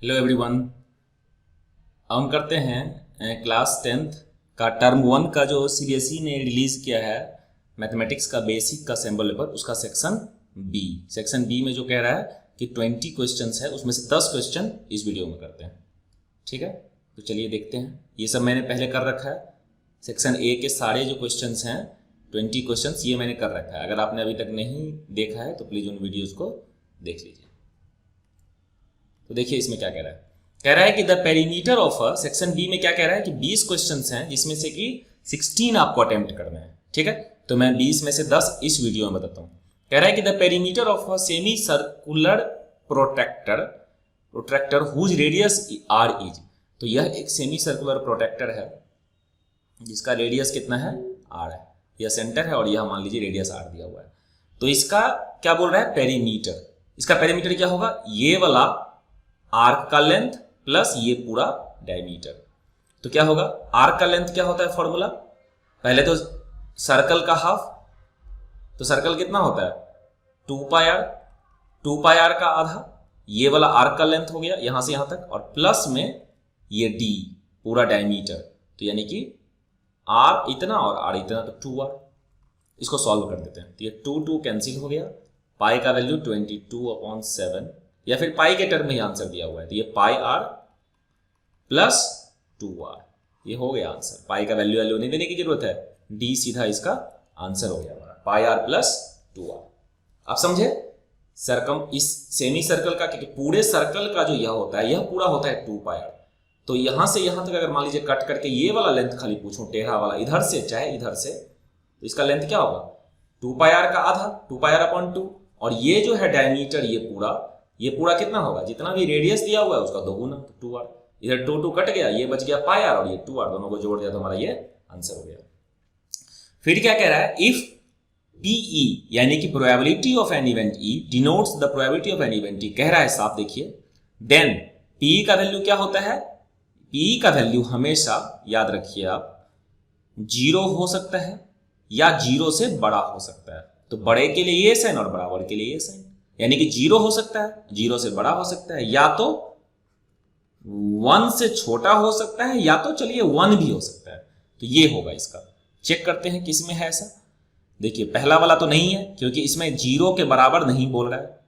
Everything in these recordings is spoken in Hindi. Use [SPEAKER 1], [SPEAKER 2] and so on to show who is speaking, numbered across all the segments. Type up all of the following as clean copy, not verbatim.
[SPEAKER 1] Hello everyone. हम करते हैं क्लास 10th का टर्म 1 का जो सीबीएसई ने रिलीज़ किया है मैथमेटिक्स का बेसिक का सैम्पल पेपर, उसका सेक्शन बी में जो कह रहा है कि 20 क्वेश्चंस है, उसमें से 10 क्वेश्चन इस वीडियो में करते हैं। ठीक है, तो चलिए देखते हैं। ये सब मैंने पहले कर रखा है। सेक्शन ए के सारे जो क्वेश्चंस हैं 20 क्वेश्चंस ये मैंने कर रखा है। अगर आपने अभी तक नहीं देखा है तो प्लीज़ उन वीडियोज़ को देख लीजिए। तो देखिए इसमें क्या कह रहा है कि the perimeter of section B में क्या कह रहा है कि 20 क्वेश्चंस हैं जिसमें से कि 16 आपको अटेम्प्ट करना है। ठीक है, तो मैं 20 में से 10 इस वीडियो में बताता हूँ। कह रहा है कि the perimeter of a semi circular protractor whose radius R is. तो यह एक सेमी सर्कुलर प्रोट्रैक्टर है जिसका रेडियस कितना है, आर है। यह सेंटर है और यह मान लीजिए रेडियस आर दिया हुआ है। तो इसका क्या बोल रहा है, पेरीमीटर। इसका पेरीमीटर क्या होगा, ये वाला आर्क का लेंथ प्लस ये पूरा डायमीटर। तो क्या होगा, आर्क का लेंथ क्या होता है फॉर्मूला, पहले तो सर्कल का हाफ, तो सर्कल कितना होता है 2 पाई आर का आधा, ये वाला आर्क का लेंथ हो गया यहां से यहां तक, और प्लस में ये डी पूरा डायमीटर। तो यानी कि आर इतना और आर इतना, तो 2r। इसको सॉल्व कर देते हैं तो ये 2 कैंसिल हो गया। पाई का वैल्यू 22/7, या फिर पाई के टर्म में ही आंसर दिया हुआ है, तो ये पाई आर प्लस 2r, ये हो गया आंसर। पाई का वैल्यू नहीं देने की जरूरत है, डी सीधा इसका आंसर हो गया हमारा, पाई आर प्लस 2r। आप समझे, इस सेमी सर्कल का, क्योंकि पूरे सर्कल का जो यह होता है, यह पूरा होता है 2 पाई आर। तो यहां से यहां तक अगर मान लीजिए कट करके ये वाला लेंथ खाली पूछूं, टेढ़ा वाला इधर से चाहे इधर से, तो इसका लेंथ क्या होगा 2 पाई आर का आधा, 2 पाई आर अपॉन 2, और ये जो है डायमीटर ये पूरा कितना होगा, जितना भी रेडियस दिया हुआ है उसका 2 गुना, तो 2r। इधर 2 कट गया, ये बच गया पाई आर और ये 2r, दोनों को जोड़ दिया तो हमारा ये आंसर हो गया। फिर क्या कह रहा है, इफ PE यानी कि probability of an event E denotes the probability of an event T, कह रहा है साफ देखिए, देन PE का वैल्यू क्या होता है, PE का वैल्यू हमेशा याद रखिए आप 0 हो सकता है या 0 से बड़ा हो सकता है। तो बड़े के लिए ये साइन और बराबर के लिए ये साइन, यानी कि 0 हो सकता है, 0 से बड़ा हो सकता है, या तो 1 से छोटा हो सकता है, या तो चलिए 1 भी हो सकता है। तो ये होगा इसका। चेक करते हैं किस में है ऐसा। देखिए पहला वाला तो नहीं है, क्योंकि इसमें 0 के बराबर नहीं बोल रहा है,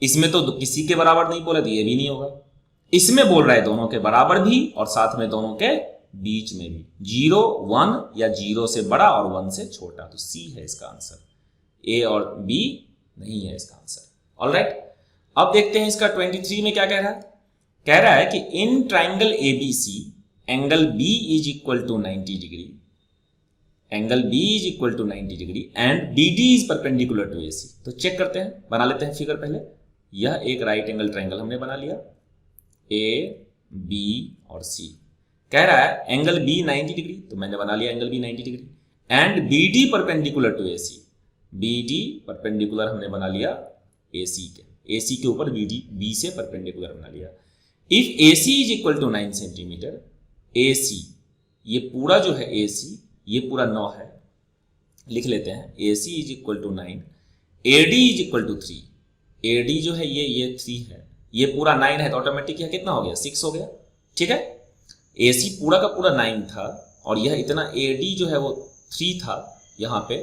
[SPEAKER 1] इसमें तो किसी के बराबर नहीं बोला, तो ये भी नहीं होगा। इसमें बोल रहा है दोनों के बराबर भी और साथ में दोनों के बीच में भी, 0 1 या 0 से बड़ा और 1 से छोटा। तो सी है इसका आंसर, ए और बी नहीं है इसका आंसर। ऑलराइट, अब देखते हैं इसका 23 में क्या कह रहा है कि in triangle ABC angle B is equal to 90 degree, angle B is equal to 90 degree and BD is perpendicular to AC। तो चेक करते हैं, बना लेते हैं फिगर पहले। यह एक राइट एंगल ट्राइंगल हमने बना लिया, A B और C। कह रहा है एंगल B 90 डिग्री, तो मैंने बना लिया angle B 90 degree, and BD perpendicular to AC, BD perpendicular हमने बना लिया AC के ऊपर B से परपेंडिकुलर बना लिया। If AC is equal to 9 centimetre, AC ये पूरा जो है AC ये पूरा 9 है, लिख लेते हैं AC is equal to 9, AD is equal to 3, AD जो है ये 3 है, ये पूरा 9 है, तो ऑटोमेटिक यह कितना हो गया 6 हो गया। ठीक है, AC पूरा का पूरा 9 था और यह इतना AD जो है वो 3 था यहाँ पे,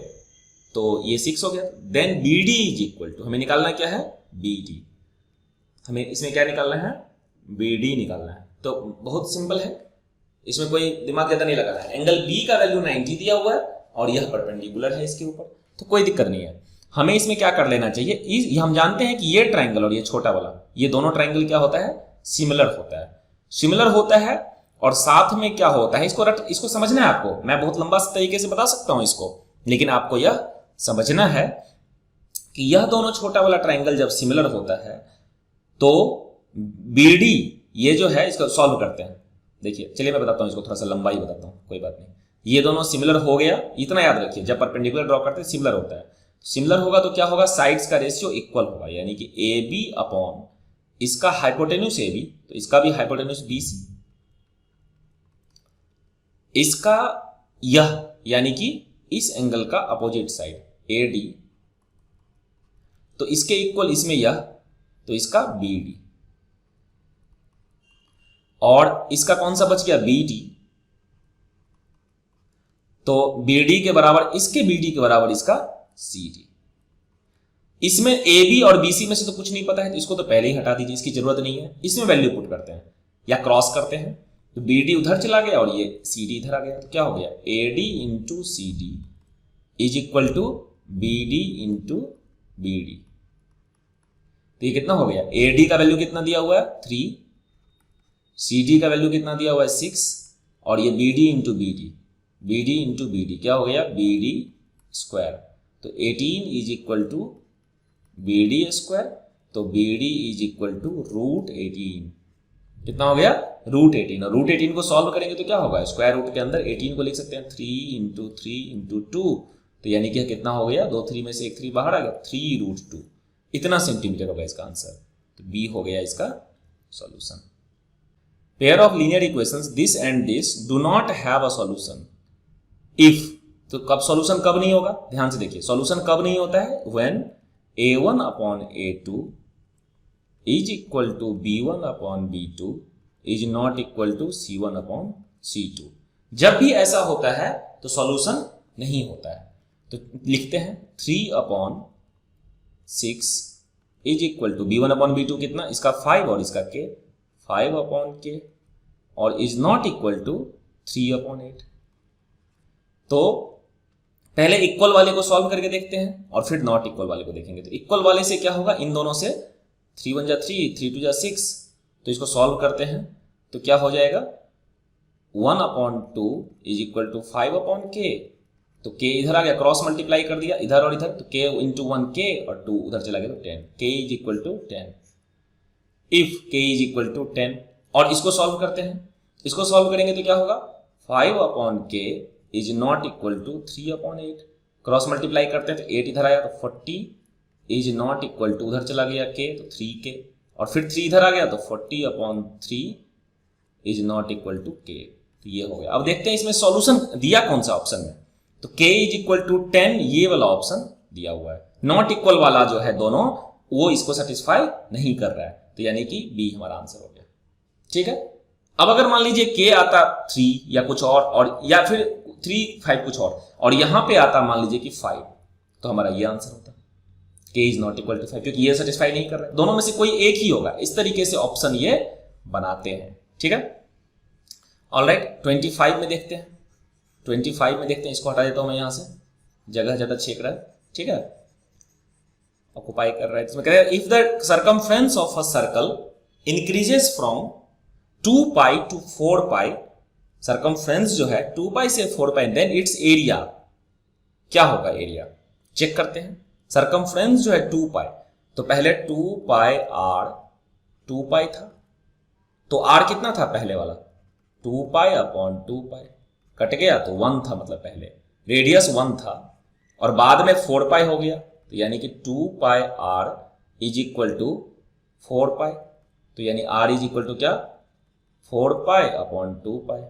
[SPEAKER 1] तो ये 6 हो गया। Then BD is equal to, हमें निकालना क्या है BD, हमें इसमें क्या निकालना है BD निकालना है। तो बहुत सिंपल है, इसमें कोई दिमाग ज्यादा नहीं लगाना है। एंगल B का वैल्यू 90 दिया हुआ है और यह परपेंडिकुलर है इसके ऊपर, तो कोई दिक्कत नहीं है। हमें इसमें क्या कर लेना चाहिए, हम जानते हैं कि ये ट्राइंगल और ये छोटा वाला, ये दोनों ट्राइंगल क्या होता है, सिमिलर होता है। और साथ में क्या होता है, इसको समझना है आपको। मैं बहुत लंबा तरीके से बता सकता हूं इसको, लेकिन आपको यह समझना है कि यह दोनों छोटा वाला ट्राइंगल जब सिमिलर होता है तो BD ये जो है इसको सॉल्व करते हैं। देखिए चलिए मैं बताता हूं इसको, थोड़ा सा लंबा ही बताता हूं, कोई बात नहीं। ये दोनों सिमिलर हो गया, इतना याद रखिए, जब परपेंडिकुलर ड्रॉ करते हैं सिमिलर होता है। सिमिलर होगा तो क्या होगा, साइड्स का रेशियो इक्वल होगा, यानी कि AB अपॉन इसका हाइपोटेन्यूस AB, तो इसका भी हाइपोटेन्यूस BC, इसका यह यानी कि इस एंगल का अपोजिट साइड AD, तो इसके इक्वल इसमें यह, तो इसका BD। और इसका कौन सा बच गया, बी डी। तो बी डी के बराबर इसके बी डी के बराबर इसका सी डी। इसमें ए बी और बी सी में से तो कुछ नहीं पता है, तो इसको तो पहले ही हटा दीजिए, इसकी जरूरत नहीं है। इसमें वैल्यू पुट करते हैं या क्रॉस करते हैं, तो बी डी उधर चला गया और ये सी डी इधर आ गया, तो क्या हो गया, A D into C D is equal to B D into B D. तो ये कितना हो गया, ए डी का वैल्यू कितना दिया हुआ है 3, सी डी का वैल्यू कितना दिया हुआ है 6, और ये b D into B d, b D into B d क्या हो गया, बी डी स्क्वायर। तो 18 is equal to B d square, तो b d is equal to root 18। कितना हो गया, रूट 18। और रूट 18 को सॉल्व करेंगे तो क्या होगा, स्क्वायर रूट के अंदर 18 को लिख सकते हैं 3 इंटू 3 इंटू 2, तो यानी कि कितना हो गया, 2 3 में से एक 3 बाहर आ गया, 3 रूट 2। इतना सेंटीमीटर होगा इसका आंसर, तो बी हो गया इसका solution. Pair of linear equations this and this do not have a solution if, तो कब सॉल्यूशन कब नहीं होगा, ध्यान से देखिए, सॉल्यूशन कब नहीं होता है, when a1 upon a2 is equal to b1 upon b2 is not equal to c1 upon c2। जब भी ऐसा होता है तो सॉल्यूशन नहीं होता है। तो लिखते हैं 3 upon 6 is equal to b1 upon b2 कितना, इसका 5 और इसका k, 5 अपॉन k, और is not equal to 3 upon 8। तो पहले इक्वल वाले को सॉल्व करके देखते हैं और फिर नॉट इक्वल वाले को देखेंगे। तो इक्वल वाले से क्या होगा, इन दोनों से 3 1 जा 3, 3 2 जा 6, तो इसको सॉल्व करते हैं तो क्या हो जाएगा, 1 upon 2 is equal to 5 upon k, तो k इधर आ गया, क्रॉस मल्टीप्लाई कर दिया इधर और इधर, तो k इंटू 1 k और 2 उधर चला गया तो 10, k is equal to 10 if k is equal to 10। और इसको सॉल्व करते हैं, इसको सॉल्व करेंगे तो क्या होगा, 5 upon k is not equal to 3 upon 8, cross multiply करते हैं तो 8 इधर आया तो 40 इज नॉट इक्वल टू, उधर चला गया k तो 3k, और फिर 3 इधर आ गया तो 40 upon 3 is not equal to k। तो ये हो गया। अब देखते हैं इसमें सॉल्यूशन दिया कौन सा ऑप्शन में, तो k इज इक्वल टू 10 ये वाला ऑप्शन दिया हुआ है, नॉट इक्वल वाला जो है दोनों वो इसको सेटिस्फाई नहीं कर रहा है, तो यानी कि बी हमारा आंसर हो गया। ठीक है, अब अगर मान लीजिए k आता 3 या कुछ और या फिर 3 5 कुछ और यहां पे आता मान लीजिए कि 5, तो हमारा ये आंसर होता, k is not equal to 5, क्योंकि ये सेटिस्फाई नहीं कर रहा है, दोनों में से कोई एक ही होगा। इस तरीके से ऑप्शन ये बनाते हैं। ठीक है, ऑलराइट, 25 में देखते हैं, 25 में देखते हैं, इसको हटा देता हूं मैं यहां से, जगह ज्यादा छेक रहा है। ठीक है, ऑक्युपाई कर रहा है। इसमें कह रहा है if the circumference of a circle increases from 2 pi to 4 pi, circumference जो है 2 पाई से 4 पाई, देन इट्स एरिया क्या होगा, एरिया चेक करते हैं। सर्कमफ्रेंस जो है 2 पाई, तो पहले 2 पाई r 2 पाई था, तो r कितना था पहले वाला, 2 पाई अपॉन 2 पाई, कट गया तो 1 था, मतलब पहले रेडियस 1 था और बाद में 4 पाई हो गया, तो यानी कि 2 पाई r इज इक्वल टू 4 पाई, तो यानी r इज इक्वल टू क्या, 4 पाई अपॉन 2 पाई,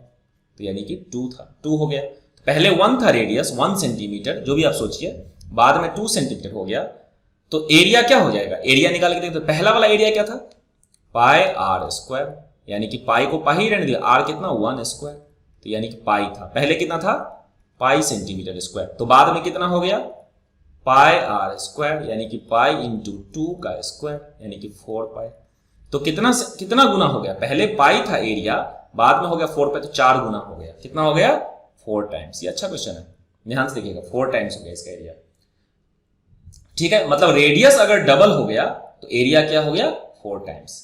[SPEAKER 1] तो यानी कि 2 था, 2 हो गया। पहले 1 था रेडियस 1 सेंटीमीटर, जो भी आप सोचिए, बाद में 2 सेंटीमीटर हो गया, तो एरिया क्या हो जाएगा, एरिया निकाल के देखते तो पहला वाला एरिया क्या था, पाई आर स्क्वायर, यानी कि पाई को पाई ही रहने दिया, आर कितना 1 स्क्वायर, तो यानी कि पाई था, पहले कितना था पाई सेंटीमीटर स्क्वायर, तो बाद में कितना हो गया पाई आर स्क्वायर, यानी कि पाई इंटू 2 का स्क्वायर, यानी कि 4 पाई। तो कितना गुना हो गया, पहले पाई था एरिया, बाद में हो गया 4 पाई, तो 4 गुना हो गया, कितना हो गया 4 टाइम्स। ये अच्छा क्वेश्चन है, ध्यान से देखिएगा, 4 टाइम्स हो गया इसका एरिया। ठीक है, मतलब रेडियस अगर डबल हो गया तो एरिया क्या हो गया 4 टाइम्स,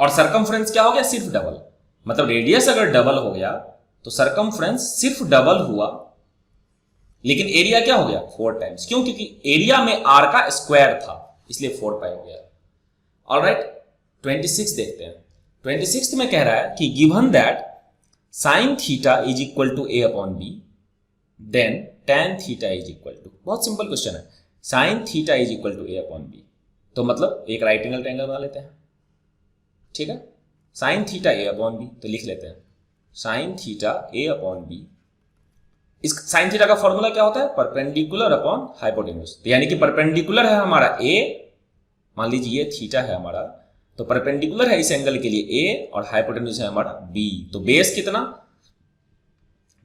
[SPEAKER 1] और सरकमफ्रेंस क्या हो गया सिर्फ डबल, मतलब रेडियस अगर डबल हो गया तो सरकमफ्रेंस सिर्फ डबल हुआ, लेकिन एरिया क्या हो गया 4 टाइम्स, क्यों, क्योंकि एरिया में आर का स्क्वायर था, इसलिए 4 पाई हो गया। ऑलराइट, 26 देखते हैं। 26 में कह रहा है कि given that sine theta is equal to A upon B, then tan theta is equal to, बहुत सिंपल क्वेश्चन है, sine theta is equal to A upon B, तो मतलब एक राइट एंगल ट्रायंगल बना लेते हैं। ठीक है, साइन थीटा ए अपॉन बी, तो लिख लेते हैं साइन थीटा ए अपॉन बी। इस साइन थीटा का फॉर्मूला क्या होता है, परपेंडिकुलर अपॉन हाइपोटेन्यूज, तो यानी कि परपेंडिकुलर है हमारा ए, मान लीजिए ये थीटा है हमारा, तो परपेंडिकुलर है इस एंगल के लिए ए और हाइपोटेन्यूज है हमारा बी। तो बेस कितना,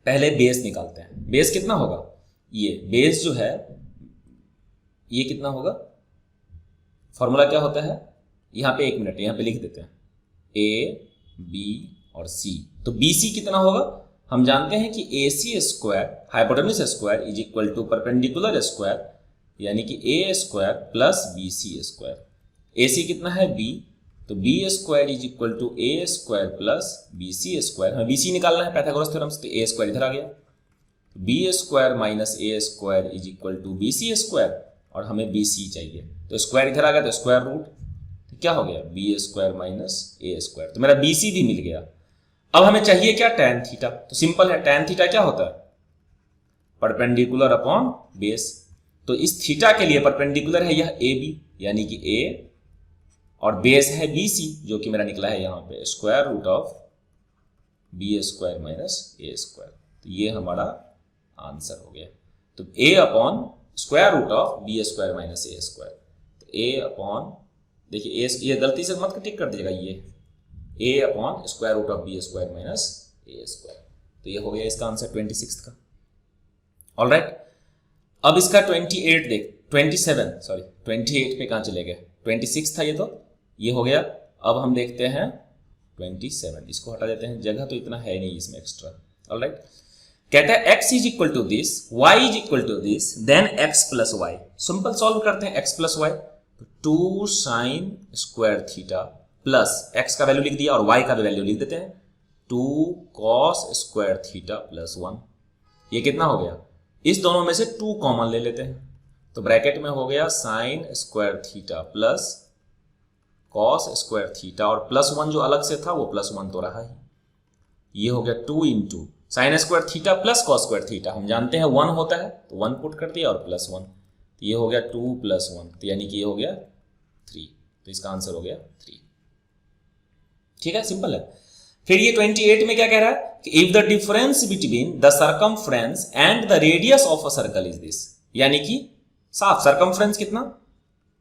[SPEAKER 1] पहले बेस निकालते हैं। बेस कितना होगा, ये बेस जो है ये कितना होगा, फॉर्मूला क्या होता है, यहां पे 1 मिनट यहां पे लिख देते हैं, ए बी और सी। तो बी सी कितना होगा, हम जानते हैं कि a c square hypotenuse square is equal to perpendicular square, यानी कि a square plus b C square. A c कितना है बी, तो b square is equal to a square plus b C square. हमें बी सी निकालना है पाइथागोरस थ्योरम से, तो ए स्क्वायर इधर आ गया, B square minus A square is equal to B C square, और हमें बी सी चाहिए तो स्क्वायर इधर आ गया, तो स्क्वायर रूट, तो क्या हो गया बी स्क्वायर माइनस ए स्क्वायर, तो मेरा बी सी भी मिल गया। अब हमें चाहिए क्या, टैन थीटा। तो सिंपल है, टैन थीटा क्या होता है, परपेंडिकुलर अपॉन बेस। तो इस थीटा के लिए परपेंडिकुलर है यह ए बी, यानी कि ए, और बेस है बी सी, जो कि मेरा निकला है यहां पे square root of b square minus A square. तो ये हमारा आंसर हो गया। तो a upon square root of b square minus A square. तो ए अपॉन, देखिए ए, ये गलती से मत टिक कर दीजिएगा, ये a upon square root of b square minus A square. तो ये हो गया इसका आंसर 26 का। ऑलराइट, अब इसका 28 देख, 28 पे कहां चले गए, 26 था ये, तो ये हो गया। अब हम देखते हैं 27, इसको हटा देते हैं, जगह तो इतना है नहीं इसमें एक्स्ट्रा। ऑलराइट, कहता है x is equal to this, y is equal to this, then x plus y. Simple solve करते हैं, x plus y, 2 sine square theta plus x का वैल्यू लिख दिया और y का भी वैल्यू लिख देते हैं, 2 कॉस स्क्वायर थीटा प्लस 1। ये कितना हो गया, इस दोनों में से 2 कॉमन ले लेते हैं, तो ब्रैकेट में हो गया sign square theta plus cos square theta, और प्लस 1 जो अलग से था वो प्लस 1 तो रहा ही। ये हो गया 2 into sine square theta plus cos square theta, हम जानते हैं 1 होता है, तो 1 पुट कर दिया और प्लस 1, तो ये हो गया 2 प्लस 1, तो यानी कि ये हो गया 3। तो इसका आंसर हो गया 3। ठीक है, सिंपल है। फिर ये 28 में क्या कह रहा है कि if the difference between the circumference and the radius of a circle is this, यानी कि साफ सर्कमफ्रेंस कितना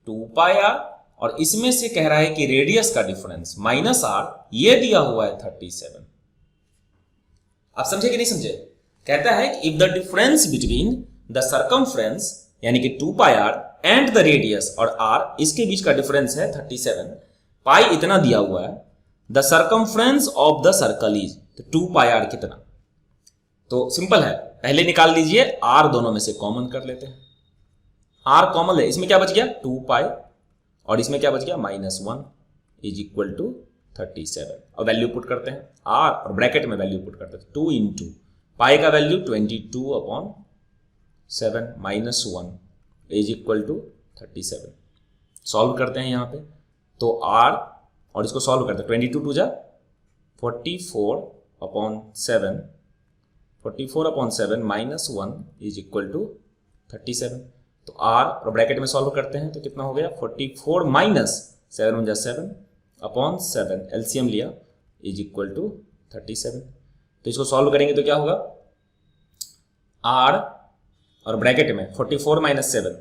[SPEAKER 1] 2 पाई आर, और इसमें से कह रहा है कि रेडियस का डिफरेंस माइनस आर, ये दिया हुआ है 37। आप समझे कि नहीं समझे, कहता है कि if the difference between the circumference यानी कि 2 पाई आर एंड द रेडियस, और आर इसके बीच का डिफरेंस है 37, पाई इतना दिया हुआ है, the circumference of the circle is, तो 2 पाई आर कितना, तो सिंपल है, पहले निकाल लीजिए, आर दोनों में से कॉमन कर लेते हैं, आर कॉमन है, इसमें क्या बच गया 2 पाई, और इसमें क्या बच गया -1 इज इक्वल टू 37, और वैल्यू पुट करते हैं आर, और ब्रैकेट में वैल्यू पुट करते हैं 2 इंटू पाई का value 22/7 -1 is equal to 37। Solve करते हैं यहाँ पे, तो आर, और इसको सॉल्व करते हैं, 22 टू जा 44/7, 44/7 -1 इज इक्वल टू 37। तो आर और ब्रैकेट में सॉल्व करते हैं तो कितना हो गया 44 माइनस 7 7 अपॉन 7, एलसीएम लिया, इज इक्वल टू 37। तो इसको सॉल्व करेंगे तो क्या होगा, आर और ब्रैकेट में 44 माइनस 7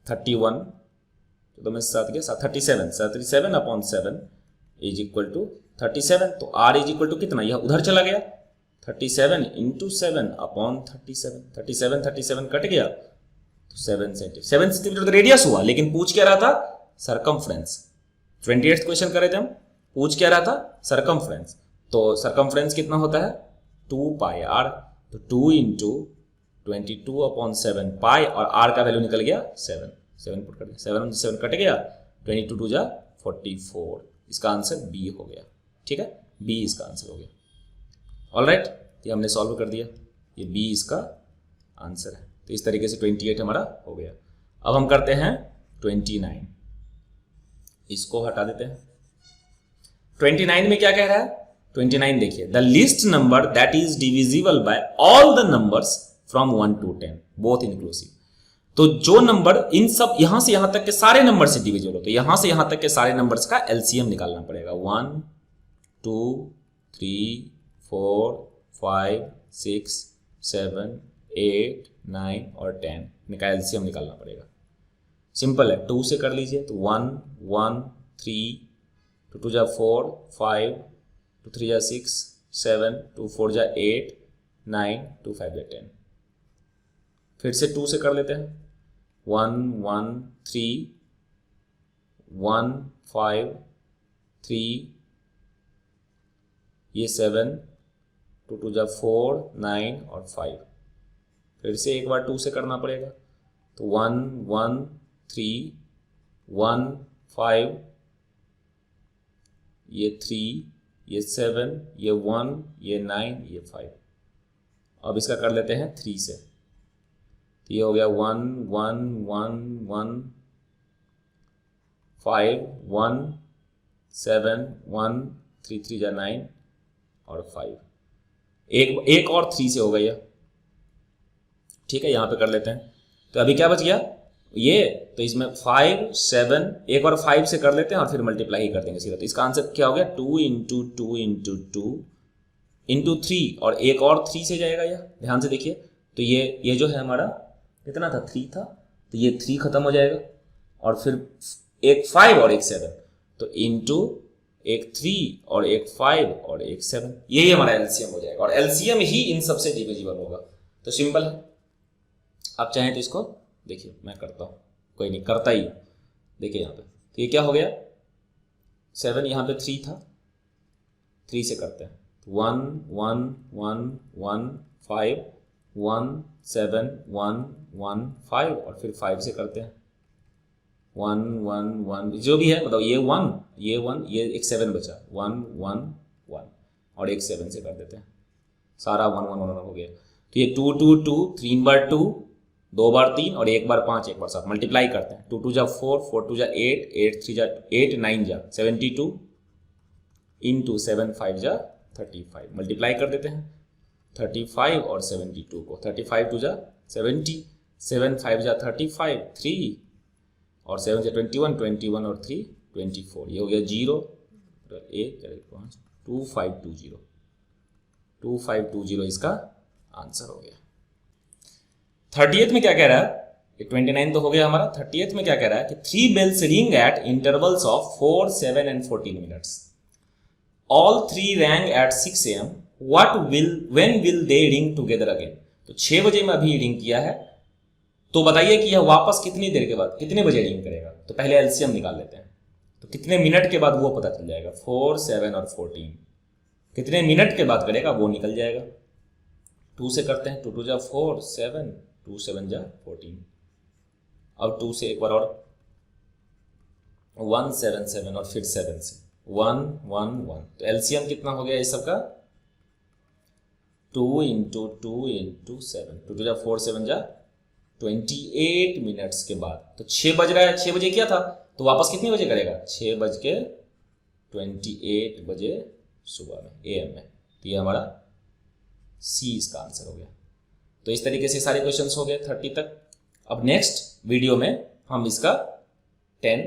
[SPEAKER 1] 31, तो मैं साथ गया 37 अपॉन 7 इज इक्वल टू 37। तो आर इज इक्वल टू कितना, यह उधर चला गया 37 इंटू 7 अपॉन 37, 37 कट गया, तो 7 सेंटीमीटर तो रेडियस हुआ, लेकिन पूछ क्या रहा था सरकमफ्रेंस। 28th क्वेश्चन करे थे हम, पूछ क्या रहा था सरकमफ्रेंस, तो सरकमफ्रेंस कितना होता है 2 पाई आर, तो 2 इंटू 22/7 पाई, और आर का वैल्यू निकल गया 7 पुट कर दिया, 7 कट गया, 22 टू जा 44, इसका आंसर बी हो गया। ठीक है, बी इसका आंसर हो गया। ऑलराइट, ये हमने सॉल्व कर दिया, ये बी इसका आंसर है। तो इस तरीके से 28 हमारा हो गया। अब हम करते हैं 29, इसको हटा देते हैं। 29 में क्या कह रहा है, 29 देखिए, the list number that is divisible by all the numbers from 1 to 10 both inclusive. तो जो नंबर इन सब यहां से यहां तक के सारे नंबर से डिविजिबल हो, तो यहां से यहां तक के सारे नंबर्स का एलसीएम निकालना पड़ेगा। 1 2 3 4 5 6 7 8 9 और 10 इनका एलसीएम निकालना पड़ेगा। सिंपल है, 2 से कर लीजिए तो 1 1 3 2 2 जा 4, 5, 2 3 जा 6, 7, 2 4 जा 8, 9, 2 5 जा 10। फिर से 2 से कर लेते हैं। 1 1 3, 1 5 3, ये 7, 2 2 जा 4, 9 और 5। फिर से एक बार 2 से करना पड़ेगा। तो 1 1 3, 1 5, ये 3, ये 7, ये 1, ये 9, ये 5। अब इसका कर लेते हैं 3 से। तो ये हो गया 1 1 1 1 5 1 7 1 3 3 जा 9 और 5। एक और 3 से हो गया। ठीक है, यहाँ पे कर लेते हैं। तो अभी क्या बच गया ये, तो इसमें 5 7, एक और 5 से कर लेते हैं और फिर मल्टीप्लाई ही कर देंगे सीधा। तो इसका आंसर क्या हो गया 2 इंटू 2 इंटू 2 इंटू 3, और एक और 3 से जाएगा यह, ध्यान से देखिए। तो ये जो है हमारा कितना था, 3 था, तो ये 3 खत्म हो जाएगा और फिर एक 5 और एक 7, तो इंटू एक 3 और एक 5 और एक 7, यही हमारा एलसीएम हो जाएगा। और एलसीएम ही इन सबसे डिविजिबल होगा। तो सिंपल है। आप चाहें तो इसको देखिए, मैं करता हूँ, कोई नहीं करता ही। देखिए यहाँ पे, तो ये क्या हो गया 7, यहाँ पे 3 था, 3 से करते हैं। 1 1 1 1 5 1 7 1 1 5 और फिर 5 से करते हैं। 1 1 1 जो भी है, मतलब ये 1 ये 1, ये एक 7 बचा, 1 1 1 और एक 7 से कर देते हैं। सारा 1 1 1 हो गया। तो ये 2 2 2, 3 बार 2, 2 बार 3 और एक बार 5, एक बार 7। मल्टीप्लाई करते हैं। 2 2 जा 4, 4 2 जा 8, 8 3 जा 8, 9 जा 72 इंटू 7 5 जा 35। मल्टीप्लाई कर देते हैं 35 और 72 को। 35 2 जा 70, 7 5 जा 35, 3 और 7 जा 21, 21 और 3 24। ये हो गया 0, 1 5 2520, 2520 इसका आंसर हो गया। 30th में क्या कह रहा है, 29 तो हो गया हमारा। 30th में क्या कह रहा है कि 3 bells ring at intervals of 4, 7 and 14 minutes. All 3 rang at 6 am. When will they ring together again? तो 6 बजे में अभी रिंग किया है, तो बताइए कि यह वापस कितनी देर के बाद, कितने बजे रिंग करेगा। तो पहले एलसीएम निकाल लेते हैं। तो कितने मिनट के बाद वो पता चल जाएगा। 4, 7 और 14 कितने मिनट के बाद करेगा वो निकल जाएगा। 2 से करते हैं। 2 2 जा 4, 7, 2 7 जा 14। अब 2 से एक बार और, 1 7 7 और फिर 7 से 1 1 1। तो एलसीएम कितना हो गया इस सब का, 2 इंटू 2 इंटू 7। 2 2 जा 4, 7 जा 28 मिनट्स के बाद। तो 6 बज रहा है, 6 बजे किया था, तो वापस कितने बजे करेगा, 6:28 बजे सुबह में, AM में। तो ये हमारा सी इसका आंसर हो गया। तो इस तरीके से सारे क्वेश्चंस हो गए 30 तक। अब नेक्स्ट वीडियो में हम इसका 10